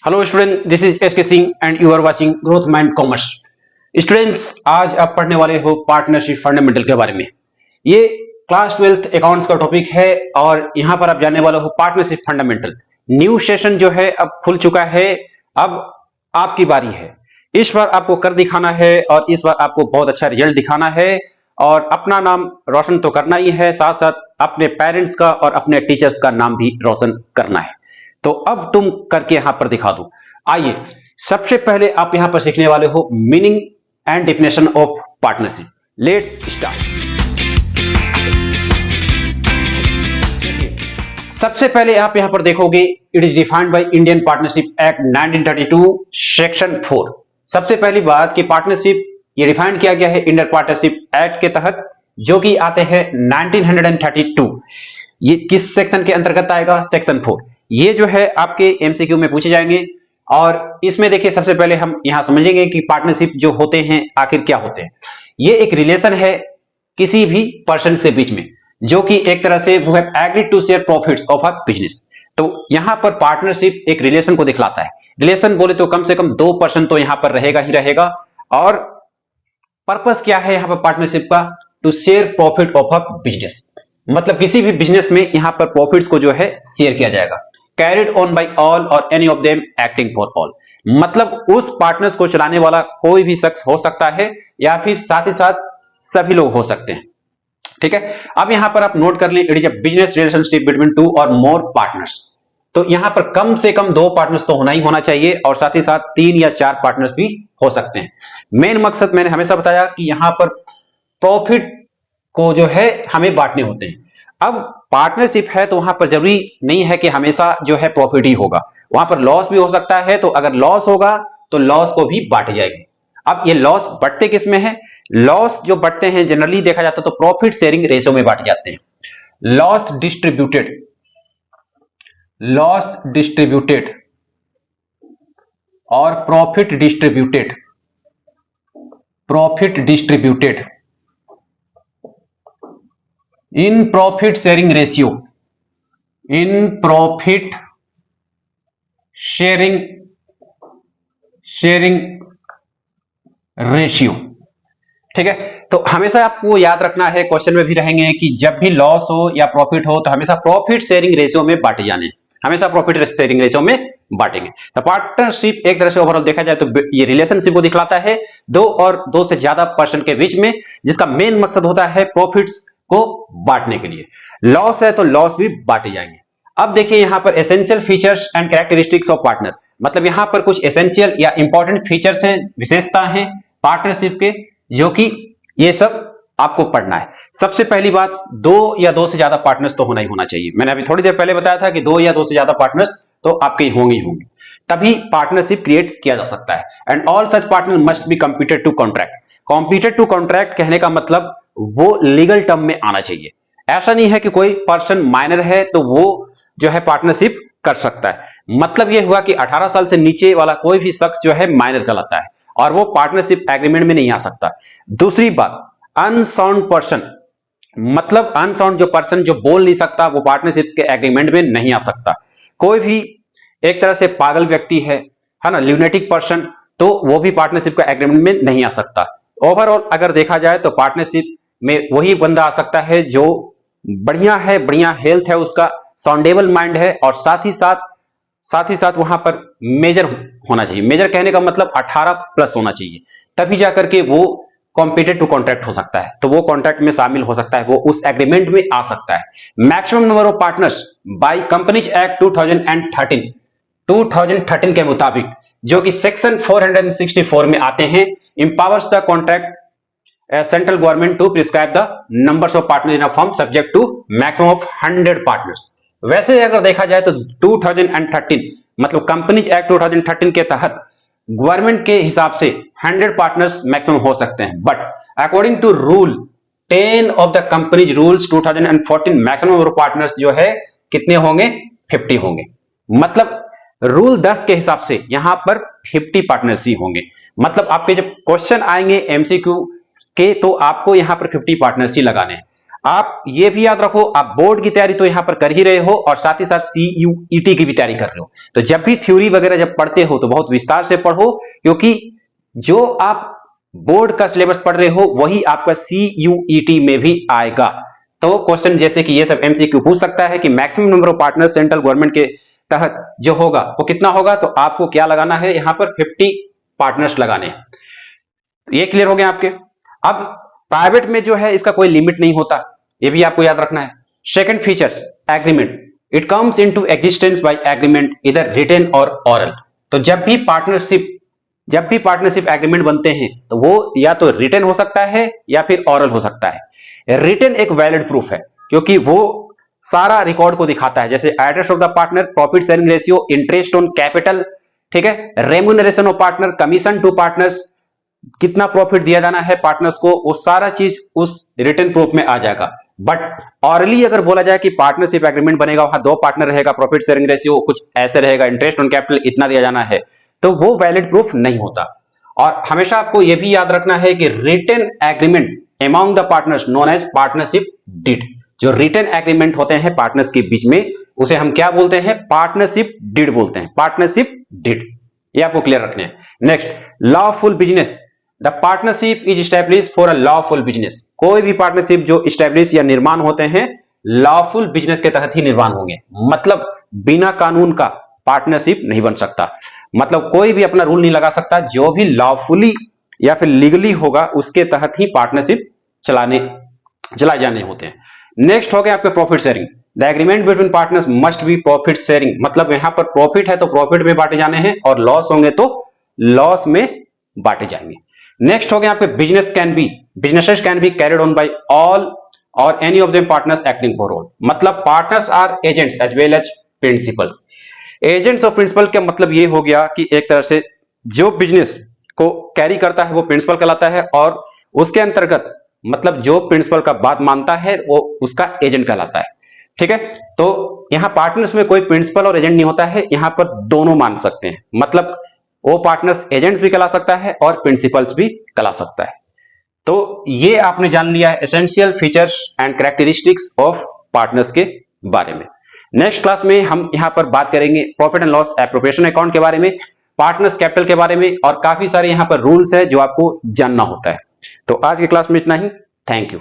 Hello student, this is S K Singh and you are watching growth mind commerce. Students, आज आप पढ़ने वाले हो पार्टनरशिप फंडामेंटल के बारे में। ये क्लास 12th अकाउंट्स का टॉपिक है और यहां पर आप जानने वाले हो पार्टनरशिप फंडामेंटल। न्यू सेशन जो है अब खुल चुका है। अब आपकी बारी है। इस बार आपको कर दिखाना है और इस बार आपको बहुत अच्छा रिजल्ट दिखाना है और अपना नाम रोशन तो करना ही है, साथ साथ अपने पेरेंट्स का और अपने टीचर्स का नाम भी रोशन करना है। तो अब तुम करके यहां पर दिखा दो। आइए, सबसे पहले आप यहां पर सीखने वाले हो meaning and definition of partnership. Let's start. सबसे पहले आप यहां पर देखोगे, it is defined by Indian partnership act 1932 section 4। सबसे पहली बात कि पार्टनरशिप ये डिफाइन किया गया है इंडियन पार्टनरशिप एक्ट के तहत, जो कि आते हैं 1932। ये किस सेक्शन के अंतर्गत आएगा? सेक्शन 4। ये जो है आपके एमसीक्यू में पूछे जाएंगे और इसमें देखिए, सबसे पहले हम यहां समझेंगे कि पार्टनरशिप जो होते हैं आखिर क्या होते हैं। ये एक रिलेशन है किसी भी पर्सन के बीच में, जो कि एक तरह से वो है agreed to share profits of a business. तो यहां पर पार्टनरशिप एक रिलेशन को दिखलाता है। रिलेशन बोले तो कम से कम 2 पर्सन तो यहां पर रहेगा ही रहेगा। और पर्पस क्या है यहां पर पार्टनरशिप का? To share profit of a business. मतलब किसी भी बिजनेस में यहां पर प्रॉफिट्स को जो है शेयर किया जाएगा। कैरिड ऑन बाय ऑल और any of them acting for all. मतलब उस पार्टनर्स को चलाने वाला कोई भी शख्स हो सकता है या फिर साथ ही साथ सभी लोग हो सकते हैं। ठीक है, अब यहां पर आप नोट कर लें, it is a business relationship between 2 और मोर पार्टनर्स। तो यहां पर कम से कम 2 पार्टनर्स तो होना ही होना चाहिए और साथ ही साथ 3 या 4 पार्टनर्स भी हो सकते हैं। मेन मकसद मैंने हमेशा बताया कि यहां पर प्रॉफिट को जो है हमें बांटने होते हैं। अब पार्टनरशिप है तो वहां पर जरूरी नहीं है कि हमेशा जो है प्रॉफिट ही होगा, वहां पर लॉस भी हो सकता है। तो अगर लॉस होगा तो लॉस को भी बांटे जाएंगे। अब ये लॉस बढ़ते किस में है? लॉस जो बढ़ते हैं जनरली देखा जाता है तो प्रॉफिट शेयरिंग रेशियो में बांटे जाते हैं। लॉस डिस्ट्रीब्यूटेड, लॉस डिस्ट्रीब्यूटेड और profit distributed, profit distributed in profit sharing ratio, in profit sharing ratio. ठीक है, तो हमेशा आपको याद रखना है, क्वेश्चन में भी रहेंगे कि जब भी लॉस हो या प्रॉफिट हो तो हमेशा प्रॉफिट शेयरिंग रेशियो में बांटे जाने, हमेशा प्रॉफिट शेयरिंग रेशियो में बांटेंगे। तो पार्टनरशिप एक तरह से ओवरऑल देखा जाए तो ये रिलेशनशिप को दिखलाता है 2 और 2 से ज्यादा पर्सन के बीच में, जिसका मेन मकसद होता है प्रॉफिट्स को बांटने के लिए। लॉस है तो लॉस भी बांटे जाएंगे। अब देखिए यहां पर essential features and characteristics of partner. मतलब यहां पर कुछ एसेंशियल या इंपॉर्टेंट फीचर्स हैं, विशेषता हैं पार्टनरशिप के, जो कि ये सब आपको पढ़ना है। सबसे पहली बात, 2 या 2 से ज्यादा पार्टनर्स तो होना ही होना चाहिए। मैंने अभी थोड़ी देर पहले बताया था कि 2 या 2 से ज्यादा पार्टनर्स तो आपके होंगे ही होंगे, तभी पार्टनरशिप क्रिएट किया जा सकता है। And all such partner must be computed to contract. Computed to contract कहने का मतलब वो लीगल टर्म में आना चाहिए। ऐसा नहीं है कि कोई पर्सन माइनर है तो वो जो है पार्टनरशिप कर सकता है। मतलब ये हुआ कि 18 साल से नीचे वाला कोई भी शख्स जो है माइनर कहलाता है और वो पार्टनरशिप एग्रीमेंट में नहीं आ सकता। दूसरी बात, अनसाउंड पर्सन, मतलब अनसाउंड जो पर्सन जो बोल नहीं सकता वो पार्टनरशिप के एग्रीमेंट में नहीं आ सकता। कोई भी एक तरह से पागल व्यक्ति है ना, ल्यूनेटिक पर्सन, तो वो भी पार्टनरशिप के एग्रीमेंट में नहीं आ सकता। ओवरऑल अगर देखा जाए तो पार्टनरशिप में वही बंदा आ सकता है जो बढ़िया है, बढ़िया हेल्थ है उसका, साउंडेबल माइंड है और साथ ही साथ वहां पर मेजर होना चाहिए। मेजर कहने का मतलब 18 प्लस होना चाहिए, तभी जाकर के वो कॉम्पिटेड टू कॉन्ट्रैक्ट हो सकता है। तो वो कॉन्ट्रैक्ट में शामिल हो सकता है, वो उस एग्रीमेंट में आ सकता है। Maximum number of partners by companies act 2013 के मुताबिक, जो कि सेक्शन 464 में आते हैं, empowers the contract central government to prescribe the numbers of partners in a firm subject to maximum of 100 partners. वैसे अगर देखा जाए तो 2013 मतलब कंपनीज एक्ट 2013 के तहत गवर्नमेंट के हिसाब से 100 पार्टनर्स मैक्सिमम हो सकते हैं। But according to rule 10 of the companies rules 2014, maximum number of partners जो है कितने होंगे? 50 होंगे। मतलब रूल 10 के हिसाब से यहां पर 50 पार्टनर्स ही होंगे। मतलब आपके जब क्वेश्चन आएंगे एमसीक्यू के तो आपको यहां पर 50 पार्टनर्स ही लगाने हैं। आप ये भी याद रखो, आप बोर्ड की तैयारी तो यहां पर कर ही रहे हो और साथ ही साथ CUET की भी तैयारी कर रहे हो। तो जब भी थ्योरी वगैरह जब पढ़ते हो तो बहुत विस्तार से पढ़ो, क्योंकि जो आप बोर्ड का सिलेबस पढ़ रहे हो वही आपका CUET में भी आएगा। तो क्वेश्चन जैसे कि ये सब MCQ पूछ सकता है कि maximum number of partner central government के तहत जो होगा वो कितना होगा, तो आपको क्या लगाना है, यहां पर 50 पार्टनर्स लगाने हैं। ये क्लियर हो गया आपके। अब प्राइवेट में जो है इसका कोई लिमिट नहीं होता, ये भी आपको याद रखना है। Second features, agreement, it comes into existence by agreement इधर रिटन और ऑरल। तो जब भी पार्टनरशिप एग्रीमेंट बनते हैं तो वो या तो रिटन हो सकता है या फिर ऑरल हो सकता है। रिटन एक वैलिड प्रूफ है क्योंकि वो सारा रिकॉर्ड को दिखाता है, जैसे address of the partner, profit sharing ratio, interest on capital, ठीक है, remuneration of partner, commission to partners, कितना प्रॉफिट दिया जाना है पार्टनर्स को, वो सारा चीज उस रिटन प्रूफ में आ जाएगा। बट ऑरली अगर बोला जाए कि पार्टनरशिप एग्रीमेंट बनेगा, वहां 2 पार्टनर रहेगा, प्रॉफिट शेयरिंग रेशियो कुछ ऐसे रहेगा, इंटरेस्ट ऑन कैपिटल इतना दिया जाना है, तो वो वैलिड प्रूफ नहीं होता। और हमेशा आपको यह भी याद रखना है कि written agreement among the partners known as partnership deed. जो रिटन एग्रीमेंट होते हैं पार्टनर्स के बीच में उसे हम क्या बोलते हैं, पार्टनरशिप डीड बोलते हैं, पार्टनरशिप डीड। ये आपको क्लियर रखने हैं। Next, lawful business, the partnership is established for a lawful business. कोई भी पार्टनरशिप जो एस्टैब्लिश या निर्माण होते हैं लॉफुल बिजनेस के तहत ही निर्माण होंगे, मतलब बिना कानून का पार्टनरशिप नहीं बन सकता। मतलब कोई भी अपना रूल नहीं लगा सकता, जो भी लॉफुली या फिर लीगली होगा उसके तहत ही पार्टनरशिप चलाए जाने होते हैं। नेक्स्ट हो गया आपके profit sharing, the agreement between partners must be profit sharing. मतलब यहां पर प्रॉफिट है तो प्रॉफिट में बांटे जाने हैं और लॉस होंगे तो लॉस में बांटे जाएंगे। नेक्स्ट हो गया आपके businesses can be carried on by all और any of them partners acting for all. मतलब partners are agents as well as principals. Agents और प्रिंसिपल का मतलब ये हो गया कि एक तरह से जो बिजनेस को कैरी करता है वो प्रिंसिपल कहलाता है, और उसके अंतर्गत मतलब जो प्रिंसिपल का बात मानता है वो उसका एजेंट कहलाता है। ठीक है, तो यहां पार्टनर्स में कोई प्रिंसिपल और एजेंट नहीं होता है, यहां पर दोनों मान सकते हैं। मतलब वो पार्टनर्स एजेंट्स भी कहला सकता है और प्रिंसिपल्स भी कहला सकता है। तो ये आपने जान लिया है essential features and characteristics of partners के बारे में। नेक्स्ट क्लास में हम यहां पर बात करेंगे profit and loss appropriation account के बारे में, पार्टनर्स कैपिटल के बारे में, और काफी सारे यहां पर रूल्स है जो आपको जानना होता है। तो आज की क्लास में इतना ही। Thank you.